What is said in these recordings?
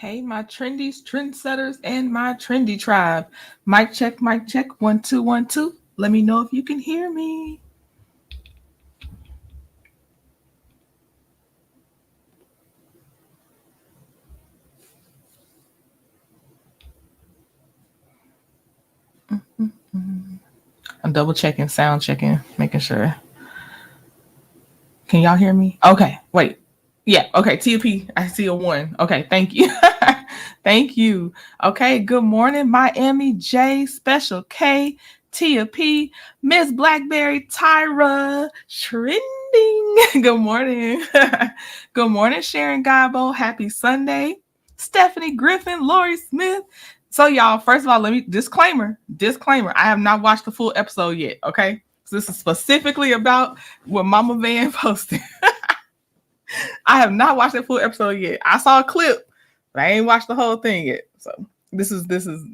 Hey, my trendies, trendsetters, and my trendy tribe. Mic check, mic check. 1 2 1 2. Let me know if you can hear me. I'm double checking, sound checking, making sure. Can y'all hear me? Okay, wait. Yeah, okay. TP, I see a one. Okay, thank you. Thank you. Okay, good morning, Miami J, Special K, Tia P, Miss Blackberry, Tyra, Trending. Good morning. Good morning, Sharon Gabo. Happy Sunday. Stephanie Griffin, Lori Smith. So, y'all, first of all, let me disclaimer. I have not watched the full episode yet. Okay. So this is specifically about what Mama Van posted. I have not watched that full episode yet. I saw a clip, but I ain't watched the whole thing yet. So this is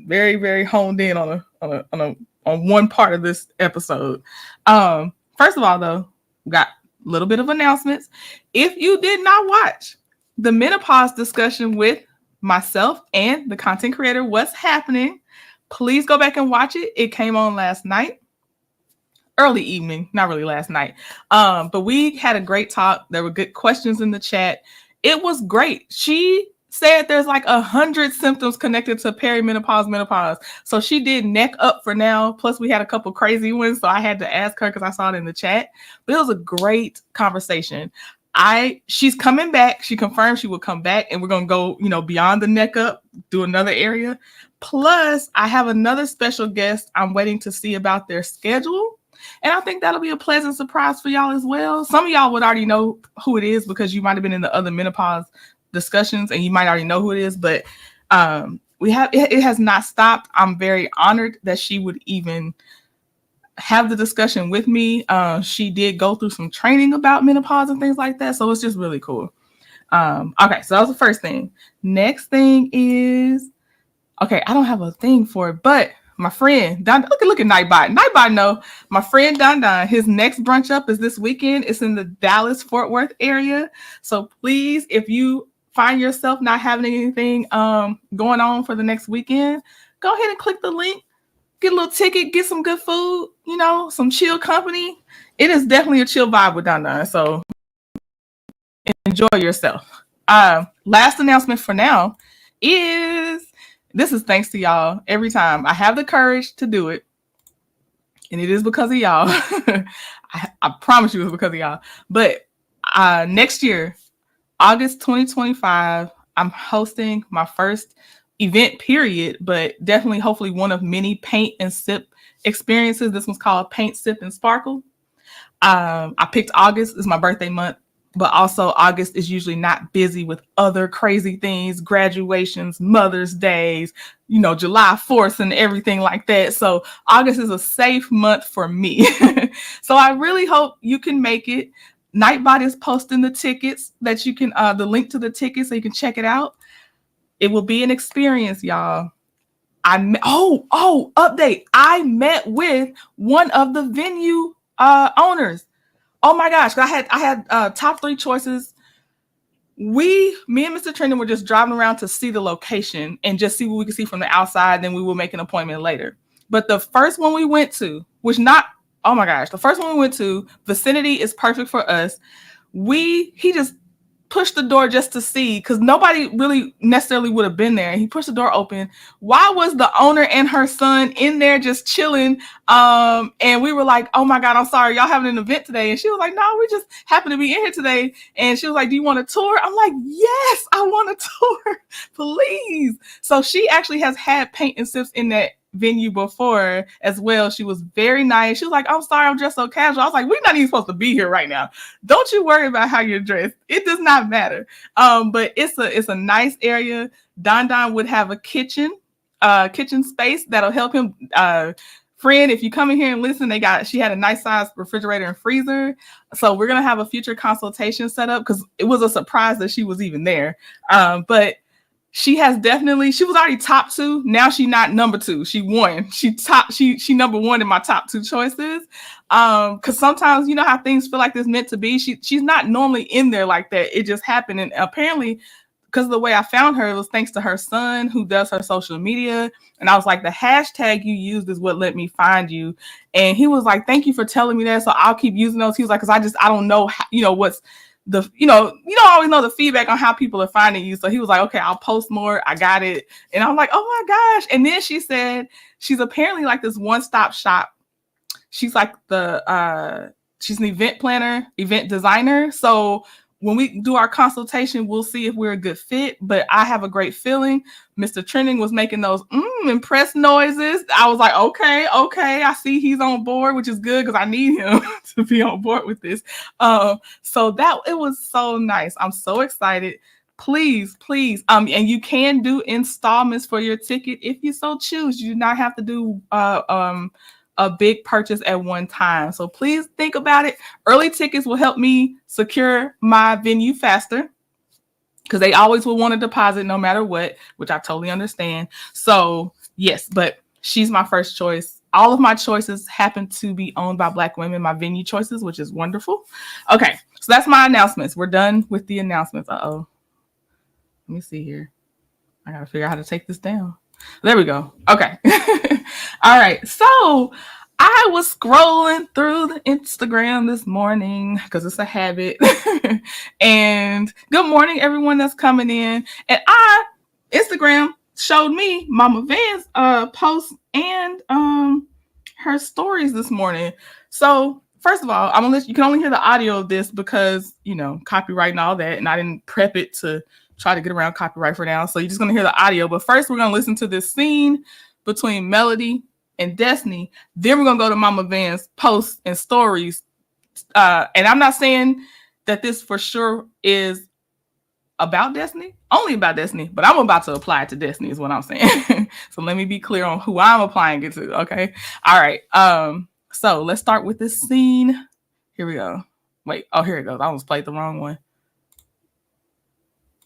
very very honed in on one part of this episode. First of all, though, got a little bit of announcements. If you did not watch the menopause discussion with myself and the content creator, What's Happening, please go back and watch it. It came on last night. Early evening, not really last night. But we had a great talk. There were good questions in the chat. It was great. She said there's like 100 symptoms connected to perimenopause, menopause. So she did neck up for now. Plus we had a couple crazy ones. So I had to ask her because I saw it in the chat. But it was a great conversation. She's coming back. She confirmed she will come back and we're going to go, beyond the neck up, do another area. Plus I have another special guest I'm waiting to see about their schedule. And I think that'll be a pleasant surprise for y'all as well. Some of y'all would already know who it is because you might have been in the other menopause discussions and you might already know who it is. But it has not stopped. I'm very honored that she would even have the discussion with me. She did go through some training about menopause and things like that. So it's just really cool. Okay, so that was the first thing. Next thing is, okay, I don't have a thing for it, but my friend Don, look at Nightbot. Nightbot know my friend Don. His next brunch up is this weekend. It's in the Dallas Fort Worth area. So please, if you find yourself not having anything going on for the next weekend, go ahead and click the link. Get a little ticket. Get some good food. Some chill company. It is definitely a chill vibe with Don. So enjoy yourself. Last announcement for now is. This is thanks to y'all. Every time I have the courage to do it, and it is because of y'all. I promise you it's because of y'all. But next year, August 2025, I'm hosting my first event, period, but definitely, hopefully, one of many paint and sip experiences. This one's called Paint, Sip, and Sparkle. I picked August as my birthday month. But also August is usually not busy with other crazy things, graduations, Mother's Days, July 4th and everything like that. So August is a safe month for me. So I really hope you can make it. Nightbot is posting the tickets that you can, the link to the tickets so you can check it out. It will be an experience, y'all. Update. I met with one of the venue owners. Oh my gosh, I had top 3 choices. Me and Mr. Trendon were just driving around to see the location and just see what we could see from the outside. Then we will make an appointment later. But the first one we went to, the first one we went to, vicinity is perfect for us. He just pushed the door just to see because nobody really necessarily would have been there. And he pushed the door open. Why was the owner and her son in there just chilling? And we were like, oh my God, I'm sorry, y'all having an event today. And she was like, no, we just happen to be in here today. And she was like, do you want a tour? I'm like, yes, I want a tour, please. So she actually has had paint and sips in that venue before as well. She was very nice. She was like, I'm sorry, I'm dressed so casual. I was like, we're not even supposed to be here right now. Don't you worry about how you're dressed. It does not matter. But it's a nice area. Don would have a kitchen space that'll help him. Friend, if you come in here and listen, she had a nice size refrigerator and freezer. So we're gonna have a future consultation set up because it was a surprise that she was even there. But she was already top 2. Now she's not number 2. She won. She number 1 in my top 2 choices. Because sometimes you know how things feel like this meant to be. She's not normally in there like that. It just happened. And apparently, because the way I found her, it was thanks to her son who does her social media. And I was like, the hashtag you used is what let me find you. And he was like, thank you for telling me that. So I'll keep using those. He was like, because I don't know how, what's the, you don't always know the feedback on how people are finding you. So he was like, okay, I'll post more. I got it. And I'm like, oh my gosh. And then she said, she's apparently like this one-stop shop. She's like she's an event planner, event designer. So when we do our consultation, we'll see if we're a good fit. But I have a great feeling. Mr. Trending was making those impressed noises. I was like, okay, I see he's on board, which is good because I need him to be on board with this. So it was so nice. I'm so excited. Please, and you can do installments for your ticket if you so choose. You do not have to do a big purchase at one time. So please think about it. Early tickets will help me secure my venue faster because they always will want a deposit no matter what, which I totally understand. So yes, but she's my first choice. All of my choices happen to be owned by Black women, my venue choices, which is wonderful. Okay, so that's my announcements. We're done with the announcements. Uh-oh. Let me see here. I got to figure out how to take this down. There we go. Okay. All right. So I was scrolling through the Instagram this morning because it's a habit. And good morning, everyone that's coming in. And Instagram showed me Mama Van's post and her stories this morning. So first of all, you can only hear the audio of this because, copyright and all that. And I didn't prep it to try to get around copyright for now. So you're just going to hear the audio. But first, we're going to listen to this scene between Melody and Destiny. Then we're going to go to Mama Van's posts and stories. And I'm not saying that this for sure is about Destiny, only about Destiny, but I'm about to apply it to Destiny is what I'm saying. So let me be clear on who I'm applying it to. Okay. All right. So let's start with this scene. Here we go. Wait. Oh, here it goes. I almost played the wrong one.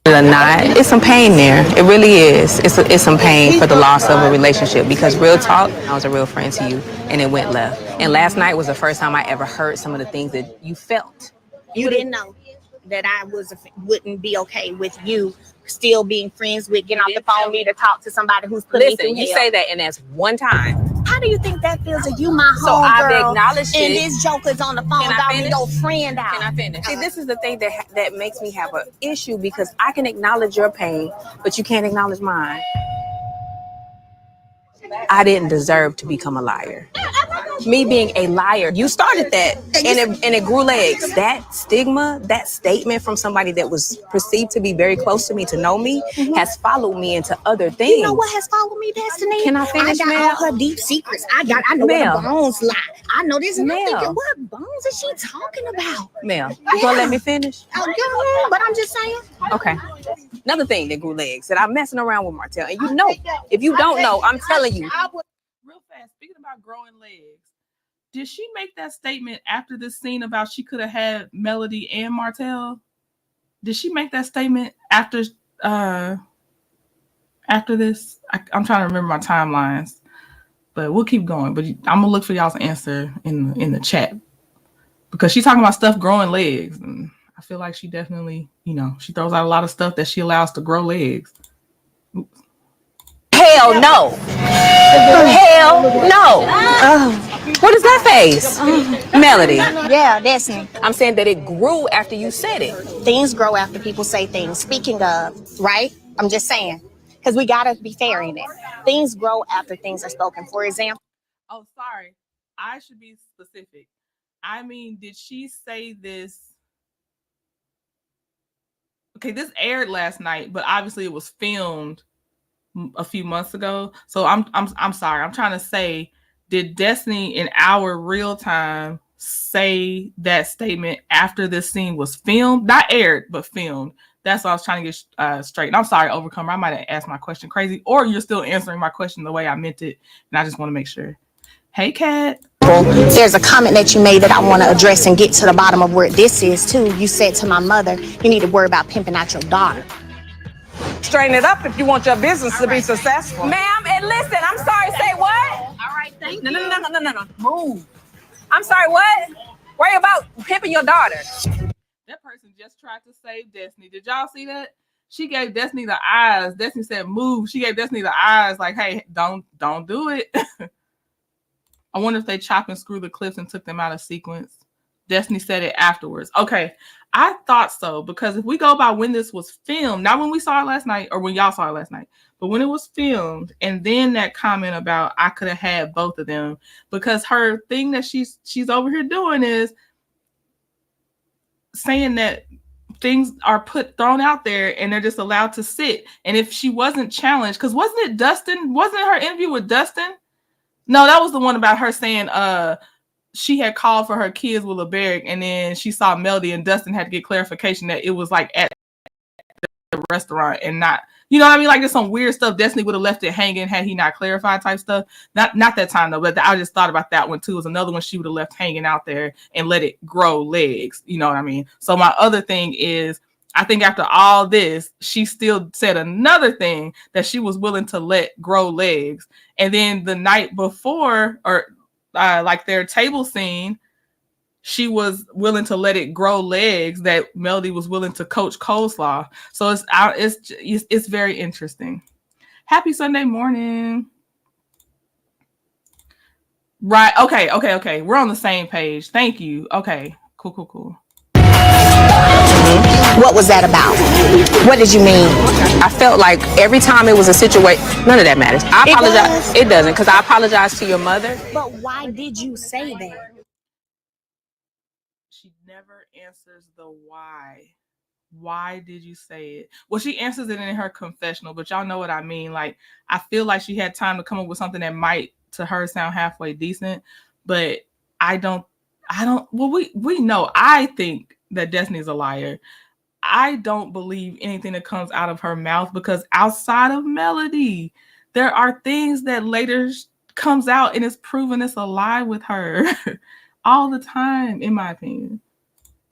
Or not, it's some pain there. It really is. It's some pain for the loss of a relationship because real talk, I was a real friend to you and it went left. And last night was the first time I ever heard some of the things that you felt. You didn't know that I wouldn't be okay with you still being friends with, getting off the phone, me to talk to somebody who's putting me through hell. You say that and that's one time. How do you think that feels if you my So I've homegirl acknowledged and it. this joker's on the phone about me, your friend out? Can I finish? See, this is the thing that makes me have an issue because I can acknowledge your pain, but you can't acknowledge mine. I didn't deserve to become a liar. Me being a liar, you started that, and it grew legs. That stigma, that statement from somebody that was perceived to be very close to me, to know me, has followed me into other things. You know what has followed me, Destiny? Can I finish, I got all her deep secrets. I know where the bones lie. I know this, and I'm thinking, what bones is she talking about? Mel, you gonna let me finish? Oh, but I'm just saying. Okay. Another thing that grew legs, that I'm messing around with Martell, and you know, if you don't know, I'm telling you. Real fast, speaking about growing legs, did she make that statement after this scene about she could have had Melody and Martell? Did she make that statement after this? I'm trying to remember my timelines, but we'll keep going. But I'm gonna look for y'all's answer in the chat because she's talking about stuff growing legs, and I feel like she definitely, she throws out a lot of stuff that she allows to grow legs. Oops. Hell no. Hell no. What is that face? Melody. Yeah, Destiny. I'm saying that it grew after you said it. Things grow after people say things. Speaking of, right? I'm just saying, because we got to be fair in it. Things grow after things are spoken. For example. Oh, sorry. I should be specific. I mean, did she say this? Okay, this aired last night, but obviously it was filmed a few months ago. So I'm sorry. I'm trying to say, did Destiny in our real time say that statement after this scene was filmed? Not aired, but filmed. That's what I was trying to get straight. And I'm sorry, Overcomer. I might have asked my question crazy, or you're still answering my question the way I meant it. And I just want to make sure. Hey, Kat. There's a comment that you made that I want to address and get to the bottom of where this is too. You said to my mother, you need to worry about pimping out your daughter. Straighten it up if you want your business to be successful. Ma'am, and listen, I'm sorry, say what? All right, thank you. No. Move. I'm sorry, what? Worry about pimping your daughter. That person just tried to save Destiny. Did y'all see that? She gave Destiny the eyes. Destiny said, move. She gave Destiny the eyes like, hey, don't do it. I wonder if they chop and screw the clips and took them out of sequence. Destiny said it afterwards. Okay, I thought so, because if we go by when this was filmed, not when we saw it last night or when y'all saw it last night, but when it was filmed, and then that comment about I could have had both of them, because her thing that she's over here doing is saying that things are thrown out there and they're just allowed to sit. And if she wasn't challenged, because wasn't it Dustin? Wasn't it her interview with Dustin? No, that was the one about her saying she had called for her kids with LeBeric, and then she saw Melody, and Dustin had to get clarification that it was like at the restaurant and not, you know what I mean? Like, there's some weird stuff. Destiny would have left it hanging had he not clarified type stuff. Not that time though, but I just thought about that one too. It was another one she would have left hanging out there and let it grow legs. You know what I mean? So my other thing is, I think after all this, she still said another thing that she was willing to let grow legs. And then the night before, or like their table scene, she was willing to let it grow legs, that Melody was willing to coach coleslaw. So it's very interesting. Happy Sunday morning. Right. Okay. We're on the same page. Thank you. Okay. Cool. What was that about? What did you mean? I felt like every time it was a situation, none of that matters. I apologize. It doesn't, because I apologize to your mother. But why did you say that? She never answers the why. Why did you say it? Well, she answers it in her confessional, but y'all know what I mean. Like, I feel like she had time to come up with something that might, to her, sound halfway decent, but I don't, well, we know, I think that Destiny's a liar. I don't believe anything that comes out of her mouth, because outside of Melody, there are things that later comes out and it's proven it's a lie with her all the time, in my opinion.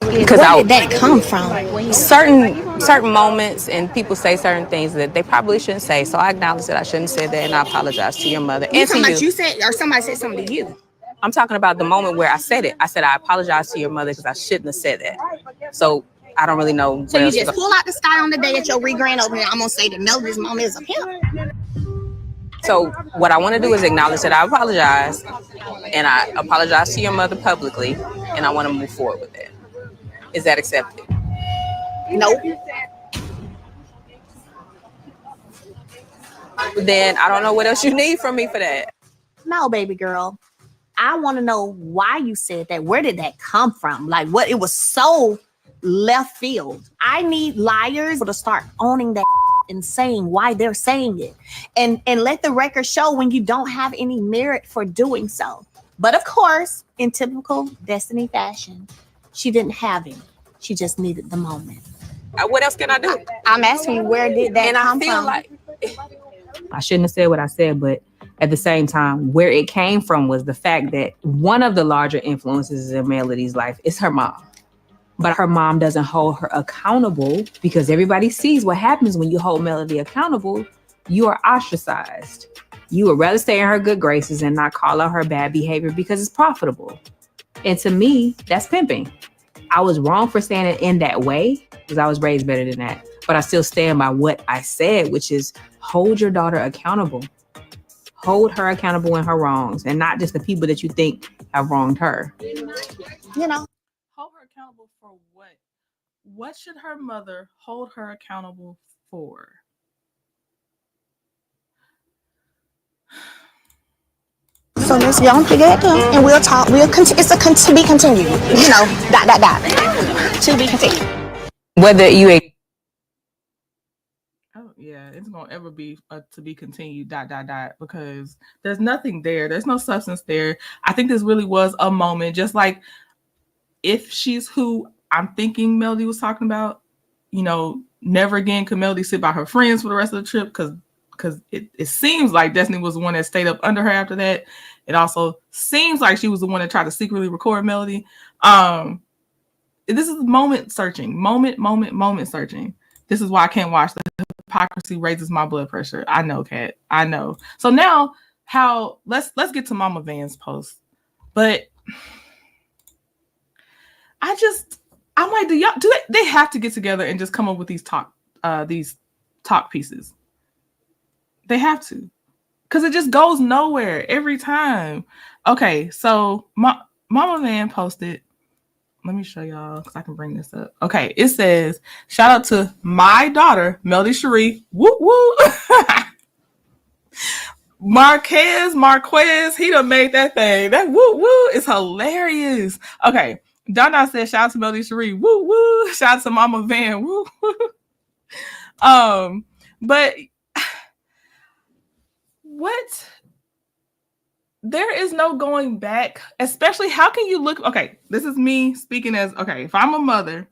Because where did that come from? Certain moments, and people say certain things that they probably shouldn't say. So I acknowledge that I shouldn't say that, and I apologize to your mother and to you. You said, or somebody said something to you? I'm talking about the moment where I said it. I said I apologize to your mother because I shouldn't have said that. So I don't really know. So you just pull out the sky on the day at your re-grand opening. I'm gonna say that Melody's mom is a pimp. So what I want to do is acknowledge that I apologize, and I apologize to your mother publicly, and I want to move forward with that. Is that accepted? Nope. Then I don't know what else you need from me for that. No, baby girl. I want to know why you said that. Where did that come from? Like, what? It was so left field. I need liars to start owning that and saying why they're saying it, and let the record show when you don't have any merit for doing so. But of course, in typical Destiny fashion, she didn't have any. She just needed the moment. What else can I do? I'm asking you, where did that come from? Like I shouldn't have said what I said, but at the same time, where it came from was the fact that one of the larger influences in Melody's life is her mom. But her mom doesn't hold her accountable, because everybody sees what happens when you hold Melody accountable. You are ostracized. You would rather stay in her good graces and not call out her bad behavior because it's profitable. And to me, that's pimping. I was wrong for saying it in that way, because I was raised better than that. But I still stand by what I said, which is hold your daughter accountable. Hold her accountable in her wrongs, and not just the people that you think have wronged her. You know. Hold her accountable for what? What should her mother hold her accountable for? So let's go and figure it out, and we'll talk. It's to be continued. You know, ... To be continued. Whether you... Oh yeah, it's gonna ever be to be continued ... Because there's nothing there. There's no substance there. I think this really was a moment, just like if she's who I'm thinking Melody was talking about, you know, never again could Melody sit by her friends for the rest of the trip, because it seems like Destiny was the one that stayed up under her after that. It also seems like she was the one that tried to secretly record Melody. This is moment searching. Moment searching. This is why I can't watch. The hypocrisy raises my blood pressure. I know, Kat. I know. So now, let's get to Mama Van's post. But I'm like, do they have to get together and just come up with these these talk pieces. They have to, because it just goes nowhere every time. Okay, so Mama Van posted. Let me show y'all because I can bring this up. Okay, it says, shout out to my daughter, Melody Cherie. Woo woo. Marquez, he done made that thing. That woo woo is hilarious. Okay, Donna said, shout out to Melody Cherie. Woo woo. Shout out to Mama Van. Woo woo. But what? There is no going back, especially how can you look? Okay, this is me speaking as, okay, if I'm a mother,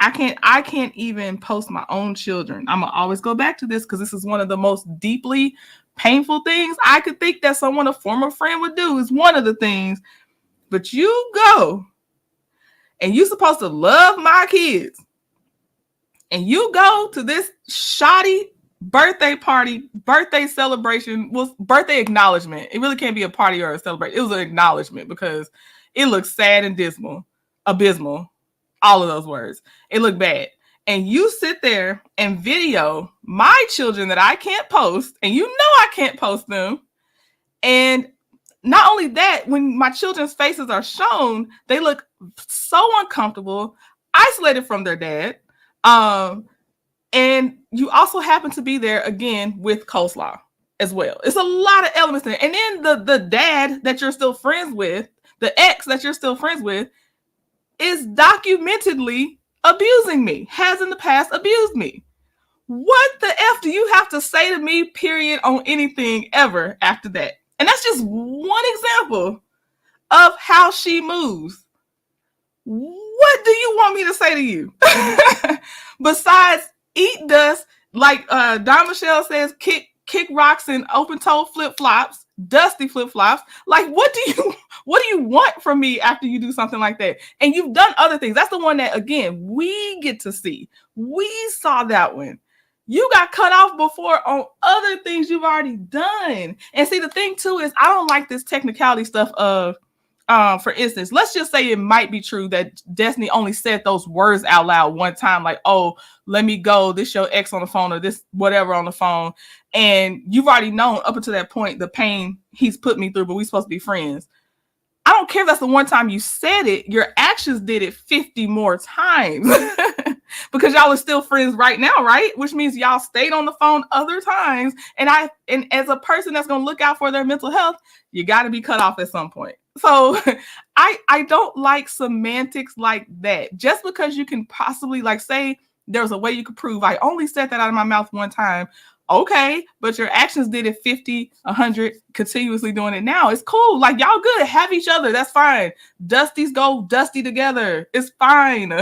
I can't even post my own children. I'm gonna always go back to this because this is one of the most deeply painful things I could think that someone, a former friend, would do, is one of the things. But you go and you're supposed to love my kids, and you go to this shoddy birthday party, birthday celebration, well, birthday acknowledgement. It really can't be a party or a celebration. It was an acknowledgement because it looks sad and dismal, abysmal, all of those words. It looked bad. And you sit there and video my children that I can't post, and you know I can't post them. And not only that, when my children's faces are shown, they look so uncomfortable, isolated from their dad. And you also happen to be there again with coleslaw as well. It's a lot of elements there. And then the dad that you're still friends with, the ex that you're still friends with, is documentedly abusing me, has in the past abused me. What the F do you have to say to me, period, on anything ever after that? And that's just one example of how she moves. What do you want me to say to you? Besides, eat dust, like Don Michelle says, kick rocks and open-toe flip-flops, dusty flip-flops. Like, what do you want from me after you do something like that? And you've done other things. That's the one that, again, we get to see. We saw that one. You got cut off before on other things you've already done. And see, the thing too is I don't like this technicality stuff of, for instance, let's just say it might be true that Destiny only said those words out loud one time, like, oh, let me go, this your ex on the phone or this whatever on the phone. And you've already known up until that point the pain he's put me through, but we're supposed to be friends. I don't care if that's the one time you said it, your actions did it 50 more times. Because y'all are still friends right now, right? Which means y'all stayed on the phone other times. And as a person that's going to look out for their mental health, you got to be cut off at some point. So I don't like semantics like that. Just because you can possibly, like, say there's a way you could prove I only said that out of my mouth one time. Okay, but your actions did it 50, 100, continuously doing it now. It's cool. Like, y'all good. Have each other. That's fine. Dusties go dusty together. It's fine.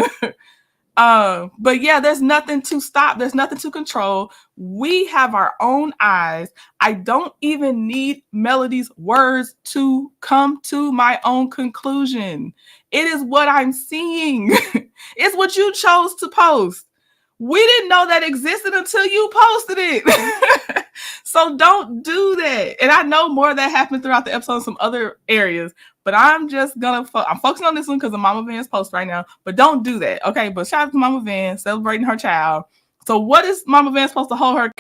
But yeah, there's nothing to stop. There's nothing to control. We have our own eyes. I don't even need Melody's words to come to my own conclusion. It is what I'm seeing. It's what you chose to post. We didn't know that existed until you posted it. So don't do that. And I know more of that happened throughout the episode in some other areas, but I'm just gonna I'm focusing on this one because of Mama Van's post right now. But don't do that, okay? But shout out to Mama Van celebrating her child. So what is Mama Van supposed to hold her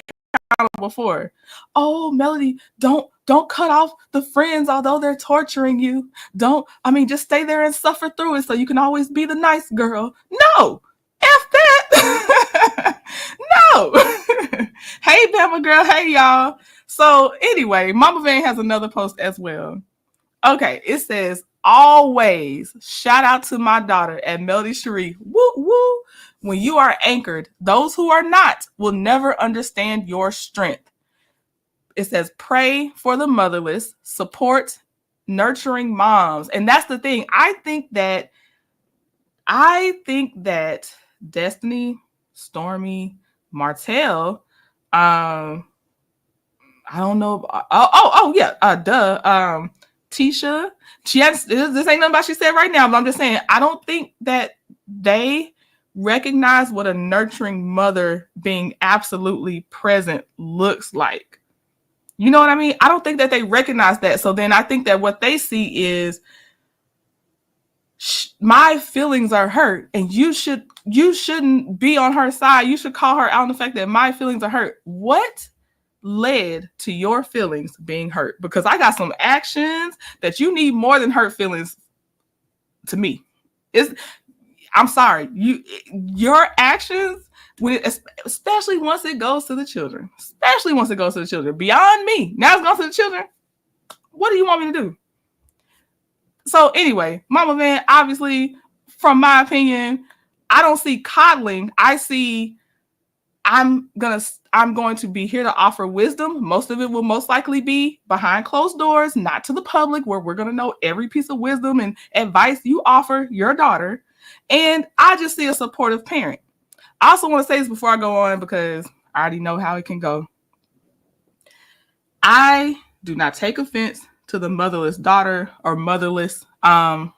accountable for? Oh, Melody, don't cut off the friends although they're torturing you. Just stay there and suffer through it so you can always be the nice girl. No, F that. No. Hey, Bama girl. Hey, y'all. So anyway, Mama Van has another post as well. Okay, it says, always shout out to my daughter at Melody Cherie. Woo, woo. When you are anchored, those who are not will never understand your strength. It says, pray for the motherless, support nurturing moms. And that's the thing. I think that Destiny, Stormy, Martell, I don't know. Tisha, this ain't nothing about she said right now, but I'm just saying, I don't think that they recognize what a nurturing mother being absolutely present looks like. You know what I mean? I don't think that they recognize that. So then I think that what they see is my feelings are hurt, and you shouldn't be on her side. You should call her out on the fact that my feelings are hurt. What led to your feelings being hurt? Because I got some actions that you need more than hurt feelings to me. I'm sorry, your actions, especially once it goes to the children, beyond me, now it's going to the children. What do you want me to do? So anyway, Mama Van, obviously, from my opinion, I don't see coddling. I see I'm going to be here to offer wisdom. Most of it will most likely be behind closed doors, not to the public, where we're going to know every piece of wisdom and advice you offer your daughter. And I just see a supportive parent. I also want to say this before I go on, because I already know how it can go. I do not take offense to the motherless daughter or motherless, how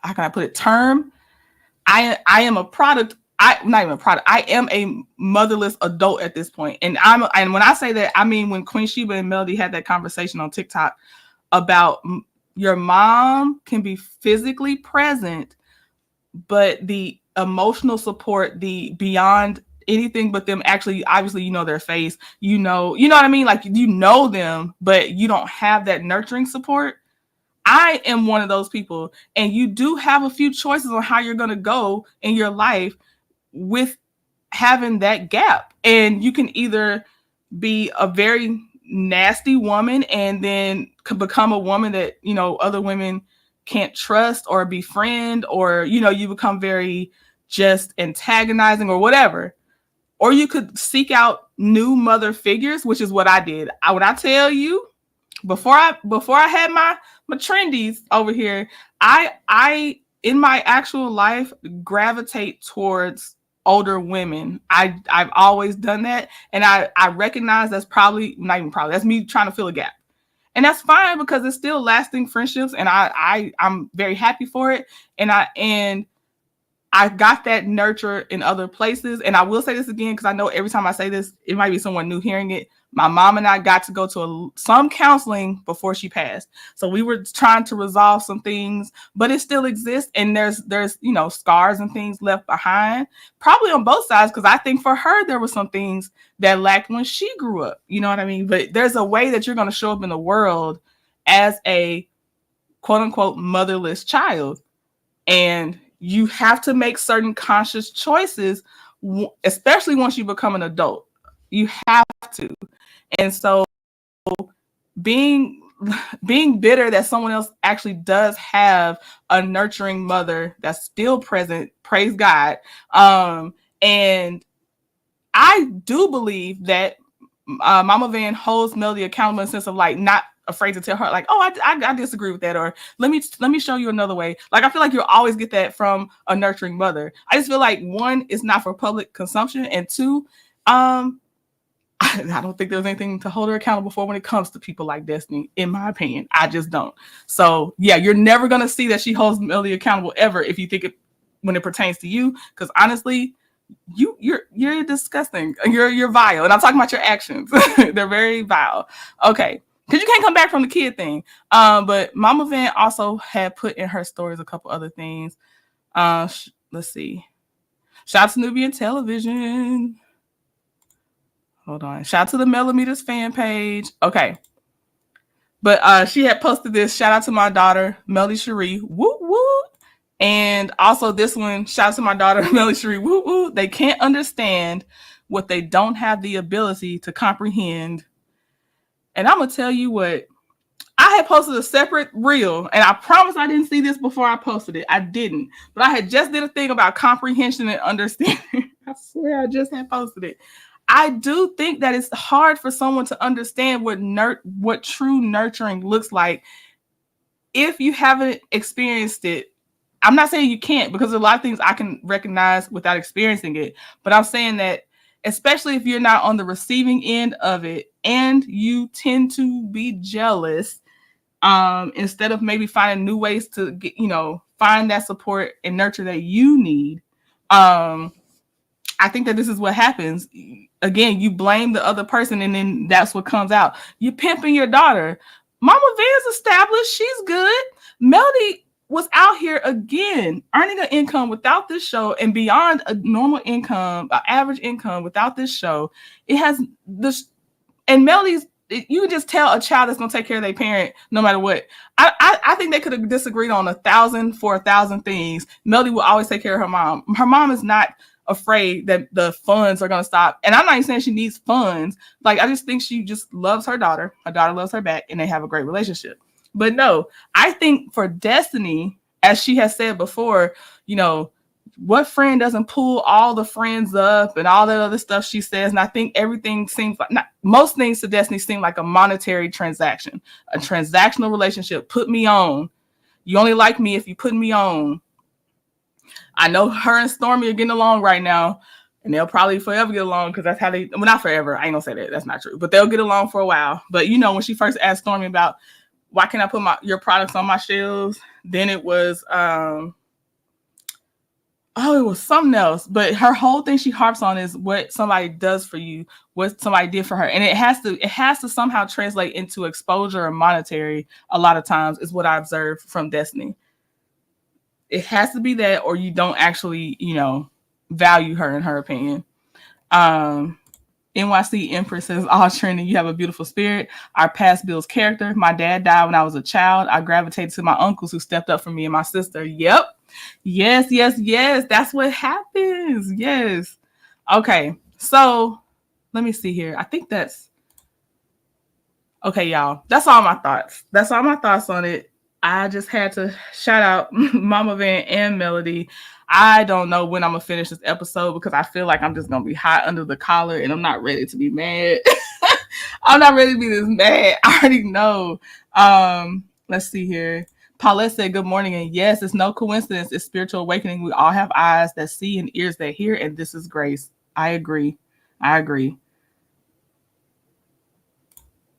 can I put it, term. I am a product. Not even a product. I am a motherless adult at this point. And when I say that, I mean when Queen Sheba and Melody had that conversation on TikTok about your mom can be physically present, but the emotional support, the beyond anything but them actually, obviously, you know their face, you know what I mean? Like, you know them, but you don't have that nurturing support. I am one of those people. And you do have a few choices on how you're going to go in your life with having that gap. And you can either be a very nasty woman and then become a woman that, you know, other women can't trust or befriend, or, you know, you become very just antagonizing or whatever. Or you could seek out new mother figures, which is what I did. When I tell you, before I had my trendies over here, I in my actual life gravitate towards older women. I've always done that, and I recognize that's probably not even probably, that's me trying to fill a gap. And that's fine, because it's still lasting friendships, and I'm very happy for it. And I got that nurture in other places. And I will say this again, because I know every time I say this, it might be someone new hearing it. My mom and I got to go to some counseling before she passed. So we were trying to resolve some things, but it still exists. And there's, you know, scars and things left behind, probably on both sides. Because I think for her, there were some things that lacked when she grew up. You know what I mean? But there's a way that you're going to show up in the world as a quote unquote motherless child. And you have to make certain conscious choices, especially once you become an adult. You have to. And so being bitter that someone else actually does have a nurturing mother that's still present, praise God. And I do believe that Mama Van holds Melody accountable in the sense of like not afraid to tell her like, oh, I disagree with that, or let me show you another way. Like, I feel like you'll always get that from a nurturing mother. I just feel like, one, it's not for public consumption, and two, I don't think there's anything to hold her accountable for when it comes to people like Destiny, in my opinion. I just don't. So yeah, you're never gonna see that she holds Melody accountable ever if you think it when it pertains to you, because honestly, you're disgusting. You're vile, and I'm talking about your actions. They're very vile. Okay. Because you can't come back from the kid thing. But Mama Van also had put in her stories a couple other things. Let's see. Shout out to Nubian Television. Hold on. Shout out to the Millimeters fan page. Okay. But she had posted this. Shout out to my daughter, Melody Cherie. Woo woo. And also this one. Shout out to my daughter, Melody Cherie. Woo woo. They can't understand what they don't have the ability to comprehend. And I'm going to tell you what, I had posted a separate reel, and I promise I didn't see this before I posted it. I didn't. But I had just did a thing about comprehension and understanding. I swear I just had posted it. I do think that it's hard for someone to understand what true nurturing looks like if you haven't experienced it. I'm not saying you can't, because there's a lot of things I can recognize without experiencing it. But I'm saying that especially if you're not on the receiving end of it and you tend to be jealous, instead of maybe finding new ways to get, find that support and nurture that you need. I think that this is what happens. Again, you blame the other person, and then that's what comes out. You're pimping your daughter. Mama Van's established. She's good. Melody was out here again earning an income without this show and beyond a normal income, an average income without this show. It has this, and Melody's, you can just tell a child that's going to take care of their parent no matter what. I think they could have disagreed on 1,000 things. Melody will always take care of her mom. Her mom is not afraid that the funds are going to stop. And I'm not even saying she needs funds. Like, I just think she just loves her daughter. Her daughter loves her back, and they have a great relationship. But no, I think for Destiny, as she has said before, you know, what friend doesn't pull all the friends up and all that other stuff she says. And I think everything seems like, not most things to Destiny seem like a monetary transaction, a transactional relationship. Put me on. You only like me if you put me on. I know her and Stormy are getting along right now, and they'll probably forever get along because that's how they, well, not forever. I ain't gonna say that. That's not true, but they'll get along for a while. But you know, when she first asked Stormy about why can't I put your products on my shelves, then it was, it was something else. But her whole thing she harps on is what somebody does for you, what somebody did for her. And it has to somehow translate into exposure or monetary a lot of times, is what I observed from Destiny. It has to be that, or you don't actually, you know, value her, in her opinion. NYC Empress says, all trending, you have a beautiful spirit. Our past builds character. My dad died when I was a child. I gravitated to my uncles who stepped up for me and my sister. Yep. Yes. That's what happens. Yes. Okay. So let me see here. I think that's okay, y'all. That's all my thoughts. That's all my thoughts on it. I just had to shout out Mama Van and Melody. I don't know when I'm going to finish this episode because I feel like I'm just going to be hot under the collar and I'm not ready to be mad. I'm not ready to be this mad. I already know. Let's see here. Paulette said, good morning. And yes, it's no coincidence. It's spiritual awakening. We all have eyes that see and ears that hear. And this is grace. I agree.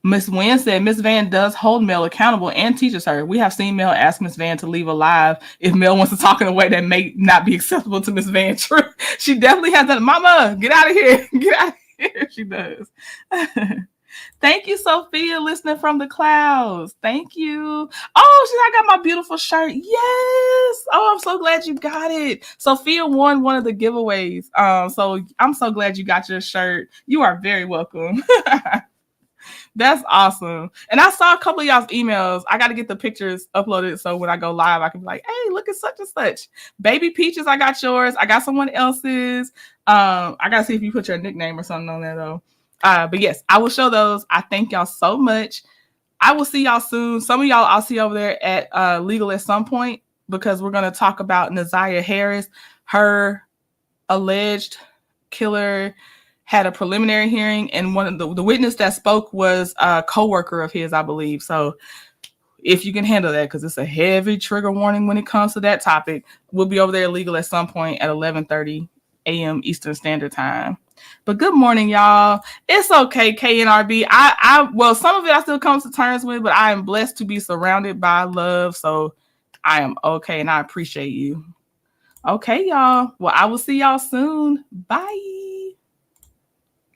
Miss Wynn said Miss Van does hold Mel accountable and teaches her. We have seen Mel ask Miss Van to leave alive if Mel wants to talk in a way that may not be acceptable to Miss Van. True. She definitely has that. Mama, get out of here. Get out of here. She does. Thank you, Sophia, listening from the clouds. Thank you. Oh, I got my beautiful shirt. Yes. Oh, I'm so glad you got it. Sophia won one of the giveaways. So I'm so glad you got your shirt. You are very welcome. That's awesome. And I saw a couple of y'all's emails. I got to get the pictures uploaded so when I go live, I can be like, hey, look at such and such. Baby Peaches, I got yours. I got someone else's. I got to see if you put your nickname or something on there, though. But yes, I will show those. I thank y'all so much. I will see y'all soon. Some of y'all I'll see over there at Legal at some point because we're going to talk about Naziah Harris. Her alleged killer had a preliminary hearing, and one of the witness that spoke was a coworker of his, I believe. So if you can handle that, because it's a heavy trigger warning when it comes to that topic, we'll be over there legal at some point at 11:30 a.m. Eastern Standard Time. But good morning, y'all. It's okay, KNRB. Well, some of it I still come to terms with, but I am blessed to be surrounded by love. So I am okay, and I appreciate you. Okay, y'all. Well, I will see y'all soon. Bye.